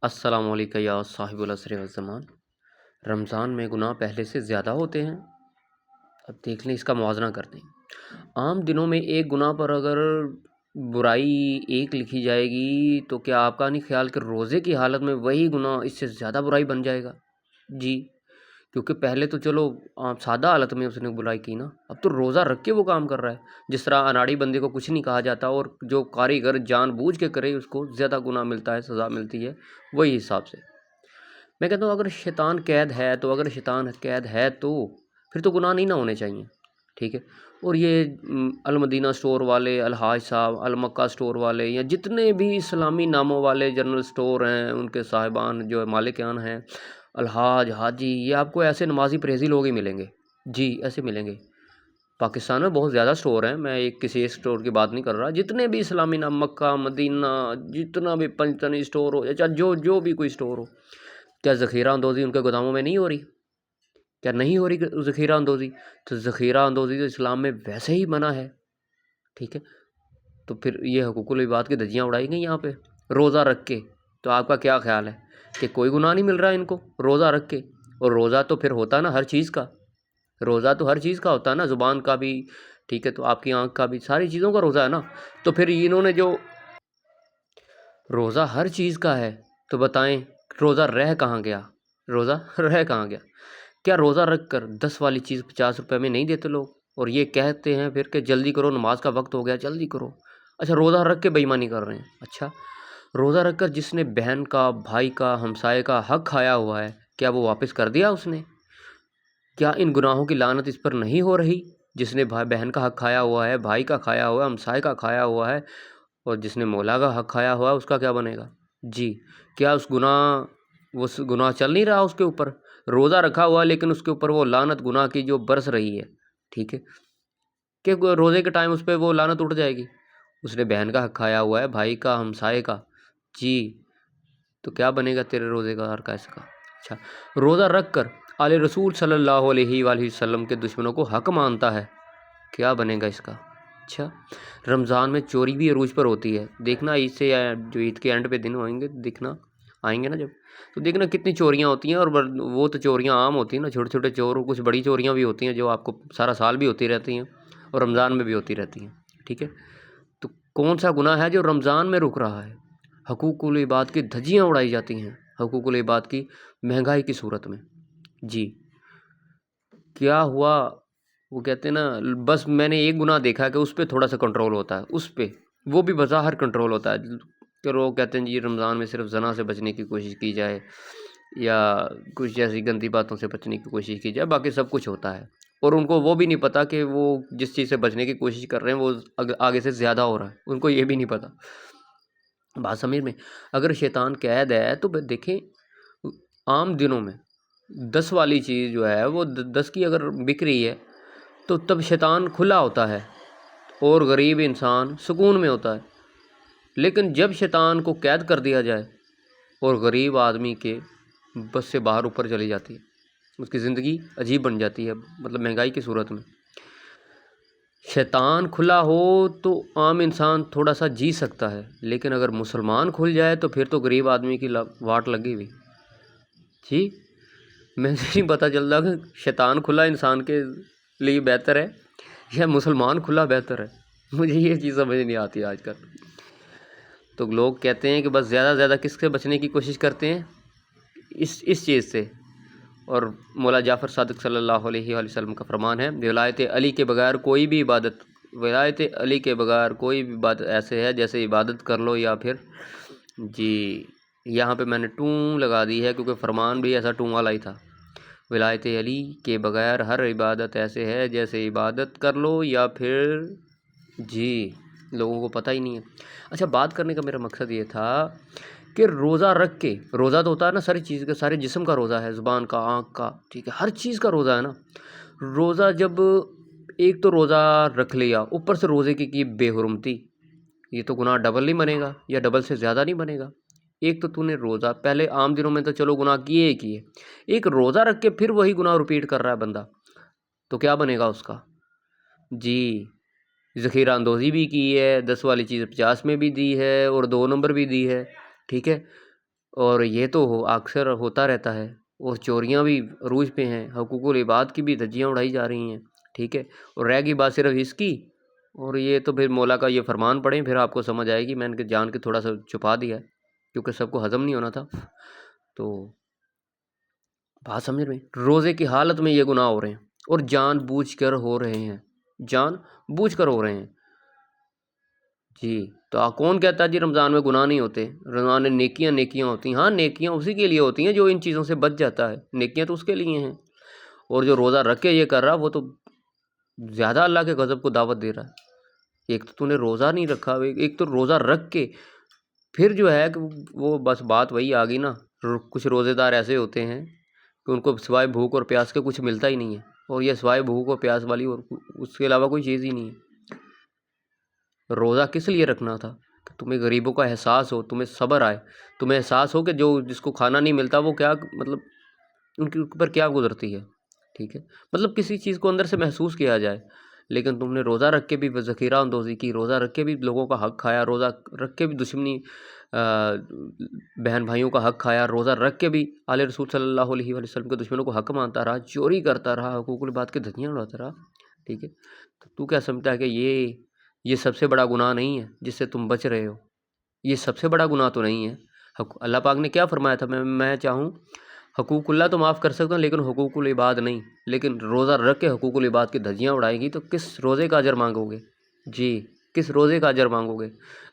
السلام علیکم یا صاحب العصر والزمان۔ رمضان میں گناہ پہلے سے زیادہ ہوتے ہیں؟ اب دیکھ لیں، اس کا موازنہ کر دیں۔ عام دنوں میں ایک گناہ پر اگر برائی ایک لکھی جائے گی تو کیا آپ کا نہیں خیال کہ روزے کی حالت میں وہی گناہ اس سے زیادہ برائی بن جائے گا؟ جی، کیونکہ پہلے تو چلو آپ سادہ حالت میں اس نے برائی کی نا، اب تو روزہ رکھ کے وہ کام کر رہا ہے۔ جس طرح اناڑی بندے کو کچھ نہیں کہا جاتا اور جو کاریگر جان بوجھ کے کرے اس کو زیادہ گناہ ملتا ہے، سزا ملتی ہے، وہی حساب سے میں کہتا ہوں اگر شیطان قید ہے تو پھر تو گناہ نہیں نہ ہونے چاہیے، ٹھیک ہے۔ اور یہ المدینہ سٹور والے، الحاج صاحب، المکہ سٹور والے، یا جتنے بھی اسلامی ناموں والے جنرل سٹور ہیں، ان کے صاحبان جو مالکان ہیں، الحاج، حاجی، یہ آپ کو ایسے نمازی پرہیزی لوگ ہی ملیں گے، جی ایسے ملیں گے۔ پاکستان میں بہت زیادہ سٹور ہیں، میں کسی ایک سٹور کی بات نہیں کر رہا، جتنے بھی اسلامی نام، مکہ، مدینہ، جتنا بھی پنجتنی سٹور ہو یا چاہے جو بھی کوئی سٹور ہو، کیا ذخیرہ اندوزی ان کے گوداموں میں نہیں ہو رہی؟ کیا نہیں ہو رہی ذخیرہ اندوزی؟ تو ذخیرہ اندوزی تو اسلام میں ویسے ہی منع ہے، ٹھیک ہے۔ تو پھر یہ حقوق العباد کی دھجیاں اڑائی گئی یہاں پہ روزہ رکھ کے۔ تو آپ کا کیا خیال ہے کہ کوئی گناہ نہیں مل رہا ہے ان کو روزہ رکھ کے؟ اور روزہ تو پھر ہوتا ہے نا ہر چیز کا، روزہ تو ہر چیز کا ہوتا ہے نا، زبان کا بھی، ٹھیک ہے، تو آپ کی آنکھ کا بھی، ساری چیزوں کا روزہ ہے نا۔ تو پھر انہوں نے جو روزہ ہر چیز کا ہے تو بتائیں روزہ رہ کہاں گیا؟ روزہ رہ کہاں گیا؟ کیا روزہ رکھ کر 10 والی چیز 50 روپے میں نہیں دیتے لوگ؟ اور یہ کہتے ہیں پھر کہ جلدی کرو، نماز کا وقت ہو گیا، جلدی کرو۔ اچھا، روزہ رکھ کے بے ایمانی کر رہے ہیں۔ اچھا، روزہ رکھ کر جس نے بہن کا، بھائی کا، ہمسائے کا حق کھایا ہوا ہے، کیا وہ واپس کر دیا اس نے؟ کیا ان گناہوں کی لعنت اس پر نہیں ہو رہی؟ جس نے بھائی بہن کا حق کھایا ہوا ہے، بھائی کا کھایا ہوا ہے، ہمسائے کا کھایا ہوا ہے، اور جس نے مولا کا حق کھایا ہوا ہے، اس کا کیا بنے گا؟ جی، کیا وہ گناہ چل نہیں رہا اس کے اوپر؟ روزہ رکھا ہوا ہے لیکن اس کے اوپر وہ لعنت گناہ کی جو برس رہی ہے، ٹھیک ہے، کہ روزے کے ٹائم اس پہ وہ لعنت اٹھ جائے گی؟ اس نے بہن کا حق کھایا ہوا ہے، بھائی کا، ہمسائے کا، جی، تو کیا بنے گا تیرے روزے کا اور کیسے کا؟ اچھا، روزہ رکھ کر آل رسول صلی اللہ علیہ وآلہ وسلم کے دشمنوں کو حق مانتا ہے، کیا بنے گا اس کا؟ اچھا، رمضان میں چوری بھی عروج پر ہوتی ہے، دیکھنا عید سے یا جو عید کے اینڈ پہ دن ہوئیں گے، دیکھنا آئیں گے نا جب، تو دیکھنا کتنی چوریاں ہوتی ہیں، اور وہ تو چوریاں عام ہوتی ہیں نا، چھوٹے چھوٹے چور، کچھ بڑی چوریاں بھی ہوتی ہیں جو آپ کو سارا سال بھی ہوتی رہتی ہیں اور رمضان میں بھی ہوتی رہتی ہیں، ٹھیک ہے۔ تو کون سا گناہ ہے جو رمضان میں رک رہا ہے؟ حقوق العباد کی دھجیاں اڑائی جاتی ہیں، حقوق العباد کی مہنگائی کی صورت میں، جی، کیا ہوا؟ وہ کہتے ہیں نا، بس میں نے ایک گناہ دیکھا ہے کہ اس پہ تھوڑا سا کنٹرول ہوتا ہے، اس پہ وہ بھی بظاہر کنٹرول ہوتا ہے، کہ لوگ کہتے ہیں جی رمضان میں صرف زنا سے بچنے کی کوشش کی جائے یا کچھ ایسی گندی باتوں سے بچنے کی کوشش کی جائے، باقی سب کچھ ہوتا ہے، اور ان کو وہ بھی نہیں پتہ کہ وہ جس چیز سے بچنے کی کوشش کر رہے ہیں وہ آگے سے زیادہ ہو رہا ہے، ان کو یہ بھی نہیں پتہ۔ بات سمجھ میں؟ اگر شیطان قید ہے تو دیکھیں، عام دنوں میں 10 والی چیز جو ہے وہ 10 کی اگر بک رہی ہے تو تب شیطان کھلا ہوتا ہے اور غریب انسان سکون میں ہوتا ہے، لیکن جب شیطان کو قید کر دیا جائے اور غریب آدمی کے بس سے باہر اوپر چلی جاتی ہے، اس کی زندگی عجیب بن جاتی ہے، مطلب مہنگائی کی صورت میں۔ شیطان کھلا ہو تو عام انسان تھوڑا سا جی سکتا ہے، لیکن اگر مسلمان کھل جائے تو پھر تو غریب آدمی کی واٹ لگی ہوئی، جی، میں نہیں پتہ چلتا کہ شیطان کھلا انسان کے لیے بہتر ہے یا مسلمان کھلا بہتر ہے، مجھے یہ چیز سمجھ نہیں آتی آج کل۔ تو لوگ کہتے ہیں کہ بس زیادہ سے زیادہ کس سے بچنے کی کوشش کرتے ہیں؟ اس چیز سے، اور مولا جعفر صادق صلی اللہ علیہ وآلہ وسلم کا فرمان ہے، ولایت علی کے بغیر کوئی بھی عبادت، ولایت علی کے بغیر کوئی بھی عبادت ایسے ہے جیسے عبادت کر لو یا پھر، جی، یہاں پہ میں نے ٹوں لگا دی ہے کیونکہ فرمان بھی ایسا ٹوں والا ہی تھا، ولایت علی کے بغیر ہر عبادت ایسے ہے جیسے عبادت کر لو یا پھر، جی، لوگوں کو پتہ ہی نہیں ہے۔ اچھا، بات کرنے کا میرا مقصد یہ تھا کہ روزہ رکھ کے، روزہ تو ہوتا ہے نا ساری چیز کا، سارے جسم کا روزہ ہے، زبان کا، آنکھ کا، ٹھیک ہے، ہر چیز کا روزہ ہے نا۔ روزہ جب ایک تو روزہ رکھ لیا، اوپر سے روزے کی بے حرمتی، یہ تو گناہ ڈبل نہیں بنے گا یا ڈبل سے زیادہ نہیں بنے گا؟ ایک تو نے روزہ پہلے عام دنوں میں تو چلو گناہ کیے ہی کیے، ایک روزہ رکھ کے پھر وہی گناہ رپیٹ کر رہا ہے بندہ، تو کیا بنے گا اس کا؟ جی، ذخیرہ اندوزی بھی کی ہے، 10 والی چیز 50 میں بھی دی ہے اور 2 نمبر بھی دی ہے، ٹھیک ہے، اور یہ تو اکثر ہوتا رہتا ہے، اور چوریاں بھی عروج پہ ہیں، حقوق العباد کی بھی دھجیاں اڑائی جا رہی ہیں، ٹھیک ہے۔ اور رہ گئی بات صرف اس کی، اور یہ تو پھر مولا کا یہ فرمان پڑھیں، پھر آپ کو سمجھ آئے گی۔ میں نے جان کے تھوڑا سا چھپا دیا ہے کیونکہ سب کو ہضم نہیں ہونا تھا، تو بات سمجھ میں۔ روزے کی حالت میں یہ گناہ ہو رہے ہیں، اور جان بوجھ کر ہو رہے ہیں، جان بوجھ کر ہو رہے ہیں جی۔ تو کون کہتا ہے جی رمضان میں گناہ نہیں ہوتے؟ رمضان میں نیکیاں نیکیاں ہوتی ہیں، ہاں نیکیاں اسی کے لیے ہوتی ہیں جو ان چیزوں سے بچ جاتا ہے، نیکیاں تو اس کے لیے ہیں۔ اور جو روزہ رکھ کے یہ کر رہا وہ تو زیادہ اللہ کے غضب کو دعوت دے رہا ہے۔ ایک تو نے روزہ نہیں رکھا، ایک تو روزہ رکھ کے پھر جو ہے کہ وہ بس بات وہی آ گئی نا، کچھ روزے دار ایسے ہوتے ہیں کہ ان کو سوائے بھوک اور پیاس کے کچھ ملتا ہی نہیں ہے، اور یہ سوائے بھوک اور پیاس والی اور اس کے علاوہ کوئی چیز ہی نہیں ہے۔ روزہ کس لیے رکھنا تھا؟ کہ تمہیں غریبوں کا احساس ہو، تمہیں صبر آئے، تمہیں احساس ہو کہ جو جس کو کھانا نہیں ملتا وہ کیا مطلب ان کے اوپر کیا گزرتی ہے، ٹھیک ہے، مطلب کسی چیز کو اندر سے محسوس کیا جائے۔ لیکن تم نے روزہ رکھ کے بھی ذخیرہ اندوزی کی، روزہ رکھ کے بھی لوگوں کا حق کھایا، روزہ رکھ کے بھی دشمنی بہن بھائیوں کا حق کھایا، روزہ رکھ کے بھی آل رسول صلی اللہ علیہ وآلہ وسلم کے دشمنوں کو حق مانتا رہا، چوری کرتا رہا، حقوق العباد کے دھجیاں اڑاتا رہا، ٹھیک ہے۔ تو کیا سمجھتا ہے کہ یہ سب سے بڑا گناہ نہیں ہے جس سے تم بچ رہے ہو؟ یہ سب سے بڑا گناہ تو نہیں ہے۔ اللہ پاک نے کیا فرمایا تھا؟ میں چاہوں حقوق اللہ تو معاف کر سکتا ہوں لیکن حقوق العباد نہیں۔ لیکن روزہ رکھ کے حقوق العباد کی دھجیاں اڑائے گی تو کس روزے کا اجر مانگو گے؟ جی، کس روزے کا اجر مانگو گے؟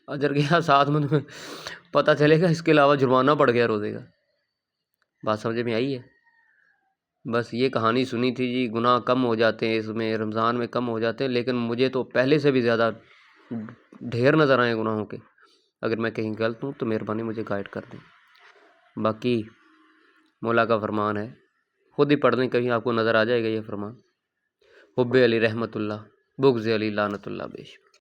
اجر کے ساتھ میں تمہیں پتہ چلے گا اس کے علاوہ جرمانہ پڑ گیا روزے کا۔ بات سمجھ میں آئی ہے؟ بس یہ کہانی سنی تھی جی۔ گناہ کم ہو جاتے ہیں اس میں، رمضان میں کم ہو جاتے ہیں، لیکن مجھے تو پہلے سے بھی زیادہ ڈھیر نظر آئے گناہوں کے۔ اگر میں کہیں غلط ہوں تو مہربانی مجھے گائیڈ کر دیں۔ باقی مولا کا فرمان ہے، خود ہی پڑھ لیں، کہیں آپ کو نظر آ جائے گا یہ فرمان۔ حب علی رحمت اللہ، بغض علی لعنت اللہ بیش۔